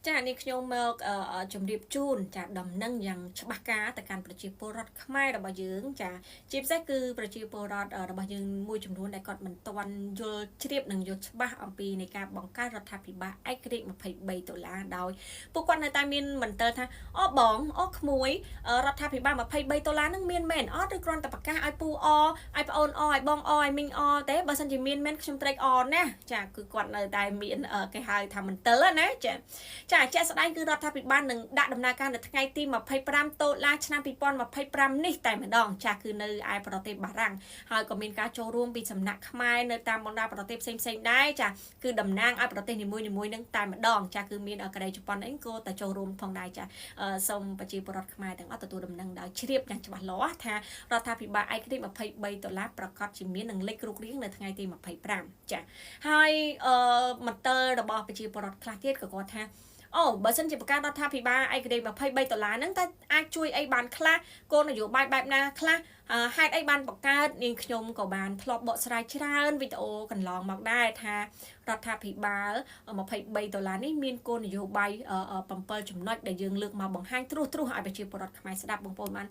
ចានេះខ្ញុំមកជម្រាបជូនចាដំណឹងយ៉ាងច្បាស់ការទៅកាន់ប្រជាពលរដ្ឋខ្មែររបស់យើងចាជាពិសេសគឺប្រជាពលរដ្ឋរបស់យើងមួយចំនួនដែលគាត់មិនទាន់យល់ជ្រាបនិងយល់ច្បាស់អំពីនៃការបង្កើតរដ្ឋាភិបាលឯករាជ្យ$23ដោយពួកគាត់នៅតែមានមន្ទិលថាអូបងអូក្មួយរដ្ឋាភិបាល$23នឹងមានមែនអត់ឬគ្រាន់តែប្រកាសឲ្យពូអឲ្យប្អូនអឲ្យបងអឲ្យមីងអទេបើសិនជាមានមែនខ្ញុំត្រេកអរណាស់ចាគឺគាត់នៅតែមានគេហៅថាមន្ទិលណាចាជាក់ស្ដែងគឺរដ្ឋាភិបាលនឹងដាក់ដំណើរការនៅថ្ងៃទី25តុលាឆ្នាំ2025នេះតែម្ដងចាគឺនៅឯប្រទេសបារាំងហើយក៏មានការចូលរួមពីសំណាក់ខ្មែរនៅតាមបណ្ដាប្រទេសផ្សេងៗដែរចាគឺតំណាងឲ្យប្រទេសនីមួយៗនឹងតែម្ដងចាគឺមានកូរ៉េជប៉ុនអីក៏តែចូលរួមផងដែរចាសូមប្រជាពលរដ្ឋខ្មែរទាំងអស់ទទួលដំណឹងដោយជ្រាបយ៉ាងច្បាស់លាស់ថារដ្ឋាភិបាលឯករាជ្យ$23ប្រកាសជាមាននឹងលេខរូបរាងនៅថ្ងៃទី25ចាហើយមន្ទិលរបស់ប្រជាពលរដ្ឋខ្លះទៀតក៏គាត់ថាអូបើសិនជាប្រកាសរដ្ឋាភិបាលឯករាជ្យ$23ហ្នឹងតើអាចជួយអីបានខ្លះគោលនយោបាយបែបណាខ្លះហេតុអីបានបង្កើតនាងខ្ញុំក៏បានធ្លាប់បកស្រាយច្រើនវីដេអូកន្លងមកដែរថារដ្ឋាភិបាល$23នេះមានគោលនយោបាយ7ចំណុចដែលយើងលើកមកបង្ហាញត្រួសឲ្យប្រជាពលរដ្ឋខ្មែរស្ដាប់បងប្អូនបាន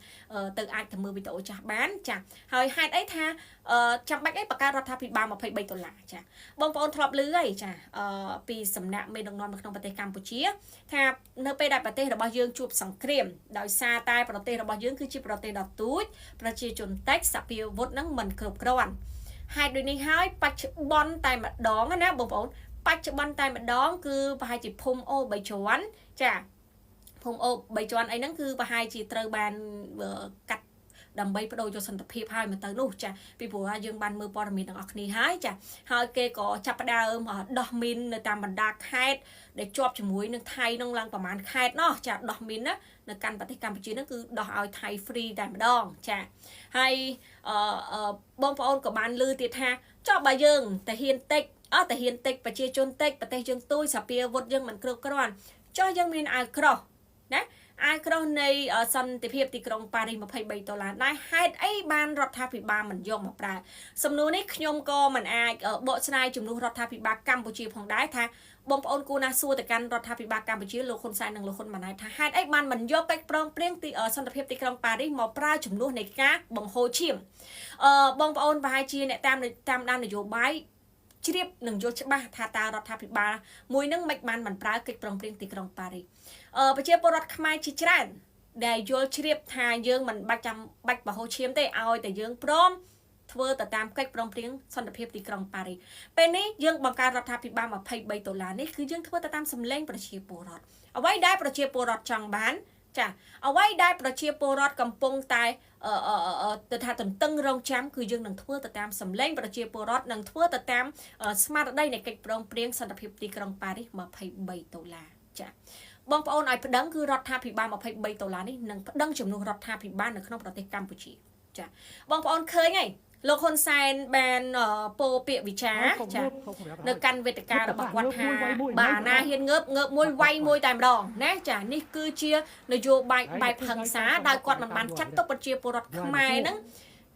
ទៅអាចទៅមើលវីដេអូចាស់បានចាហើយហេតុអីថាចាំបាច់អីបង្កើតរដ្ឋាភិបាល$23ចាបងប្អូនធ្លាប់ឮអីចាពីសំណាក់មេដឹកនាំនៅក្នុងប្រទេសកម្ពុជាថានៅពេលដែលប្រទេសរបស់យើងជួបសង្គ្រាមដោយសារតែប្រទេសរបស់យើងគឺជាប្រទេសដ៏ទូចប្រជាជនតិចសភាវុធនឹងមិនគ្រប់គ្រាន់ហេតុដូចនេះហើយបច្ចុប្បន្នតែម្ដងណាបងប្អូនបច្ចុប្បន្នតែម្ដងគឺប្រហែលជាភូមិអូ3ជាន់ចាភូមិអូ3ជាន់អីហ្នឹងគឺប្រហែលជាត្រូវបានកាត់ដើម្បីបដូរយកសន្តិភាពឲ្យមកទៅនោះចាពីព្រោះយើងបានមើលព័ត៌មានទាំងអស់គ្នាហើយចាហើយគេក៏ចាប់ផ្ដើមដោះមីននៅតាមបណ្ដាខេត្តដែលជាប់ជាមួយនឹងថៃនឹងឡើងប្រហែលខេត្តនោះចាដោះមីនណានៅកាន់ប្រទេសកម្ពុជាហ្នឹងគឺដោះឲ្យថៃ free តែម្ដងចាហើយបងប្អូនក៏បានឮទៀតថាចុះបើយើងតាហ៊ានតិចប្រជាជនតិចប្រទេសយើងទូចសភាវុធយើងមិនគ្រប់គ្រាន់ចុះយើងមានអាវក្រោះណាអាក្រោះនៃសន្តិភាពទីក្រុងប៉ារីស$23ដែរហេតុអីបានរដ្ឋាភិបាលមិនយកមកប្រើសំណួរនេះខ្ញុំក៏មិនអាចបកស្រាយជំនួសរដ្ឋាភិបាលកម្ពុជាផងដែរថាបងប្អូនគួរណាសួរទៅកាន់រដ្ឋាភិបាលកម្ពុជាលោកហ៊ុនសែននិងលោកហ៊ុនម៉ាណែតថាហេតុអីបានមិនយកកិច្ចព្រមព្រៀងទីសន្តិភាពទីក្រុងប៉ារីសមកប្រើជំនួសនៃការបង្ហូរឈាមបងប្អូនប្រហែលជាអ្នកតាមដាននយោបាយជ្រាបនឹងយល់ច្បាស់ថាតើរដ្ឋាភិបាលមួយនឹងមិនបានប្រើកិច្ចព្រមព្រៀងទីក្រុងប៉ារីសប្រជាពលរដ្ឋខ្មែរជាច្រើនដែលយល់ជ្រាបថាយើងមិនបាច់បហូរឈាមទេឲ្យតែយើងព្រមធ្វើទៅតាមកិច្ចព្រមព្រៀងសន្តិភាពទីក្រុងប៉ារីសពេលនេះយើងបង្កើតរដ្ឋាភិបាល$23នេះគឺយើងធ្វើទៅតាមសម្លេងប្រជាពលរដ្ឋអ្វីដែលប្រជាពលរដ្ឋចង់បានចាអ្វីដែលប្រជាពលរដ្ឋកំពុងតែទៅថាទន្ទឹងរង់ចាំគឺយើងនឹងធ្វើទៅតាមសម្លេងប្រជាពលរដ្ឋនឹងធ្វើទៅតាមស្មារតីនៃកិច្ចព្រមព្រៀងសន្តិភាពទីក្រុងប៉ារីស$23ចាបងប្អូនឲ្យប្តឹងគឺរដ្ឋាភិបាល$23នេះនឹងប្តឹងជំនួសរដ្ឋាភិបាលនៅក្នុងប្រទេសកម្ពុជាចាបងប្អូនឃើញហើយលោកហ៊ុនសែនបានពោលពាក្យវិចារចានៅកាន់វេទិការបស់គាត់ថាបើអាណាហ៊ានងើបមួយវាយមួយតែម្ដងណាចានេះគឺជានយោបាយបែបហិង្សាដោយគាត់មិនបានចាត់ទុកប្រជាពលរដ្ឋខ្មែរហ្នឹង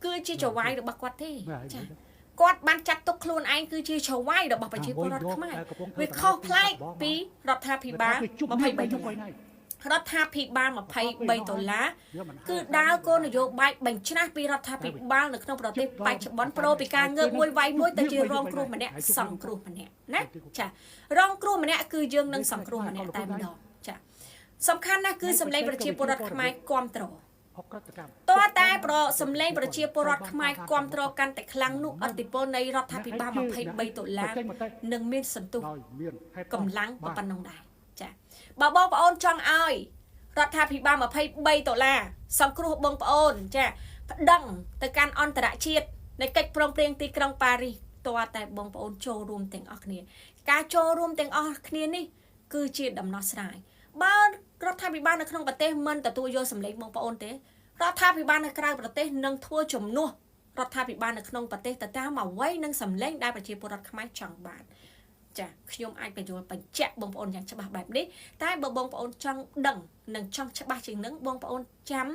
គឺជាចៅហ្វាយរបស់គាត់ទេចាគាត់បានចាត់ទុកខ្លួនឯងគឺជាចៅហ្វាយរបស់ប្រជាពលរដ្ឋខ្មែរវាខុសប្លែកពីរដ្ឋាភិបាល$23រដ្ឋាភិបាល$23គឺដើរគោលនយោបាយបញ្ច្រាស់ពីរដ្ឋាភិបាលនៅក្នុងប្រទេសបច្ចុប្បន្នប្រូពីការងើបមួយវាយមួយទៅជារងគ្រោះម្នាក់សង្គ្រោះម្នាក់ណាចារងគ្រោះម្នាក់គឺយើងនឹងសង្គ្រោះម្នាក់តែម្ដងចាសំខាន់ណាស់គឺសម្លេងប្រជាពលរដ្ឋខ្មែរគ្រប់គ្រងតើតែសម្លេងប្រជាពលរដ្ឋខ្មែរគ្រប់គ្រងកាន់តែខ្លាំងនោះឥទ្ធិពលនៃរដ្ឋាភិបាល$23នឹងមានសន្ទុះកម្លាំងប៉ុណ្ណឹងដែរចាបើបងប្អូនចង់ឲ្យរដ្ឋាភិបាល$23សង្គ្រោះបងប្អូនចាប្តឹងទៅកាន់អន្តរជាតិនៃកិច្ចព្រមព្រៀងទីក្រុងប៉ារីសតើតែបងប្អូនចូលរួមទាំងអស់គ្នាការចូលរួមទាំងអស់គ្នានេះគឺជាដំណោះស្រាយបើរដ្ឋាភិបាលនៅក្នុងប្រទេសមិនទទួលយកសម្លេងបងប្អូនទេរដ្ឋាភិបាលនៅក្រៅប្រទេសនឹងធ្វើជំនួសរដ្ឋាភិបាលនៅក្នុងប្រទេសទៅតាមអ្វីនឹងសម្លេងដែលប្រជាពលរដ្ឋខ្មែរចង់បានចាខ្ញុំអាចបញ្យល់បញ្ជាក់បងប្អូនយ៉ាងច្បាស់បែបនេះតែបើបងប្អូនចង់ដឹងនិងចង់ច្បាស់ជាងនឹងបងប្អូនចាំ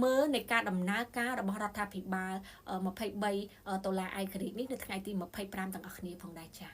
មើលនៃការដំណើរការរបស់រដ្ឋាភិបាល$23ឯករាជ្យនេះនៅថ្ងៃទី25ទាំងអស់គ្នាផងដែរចា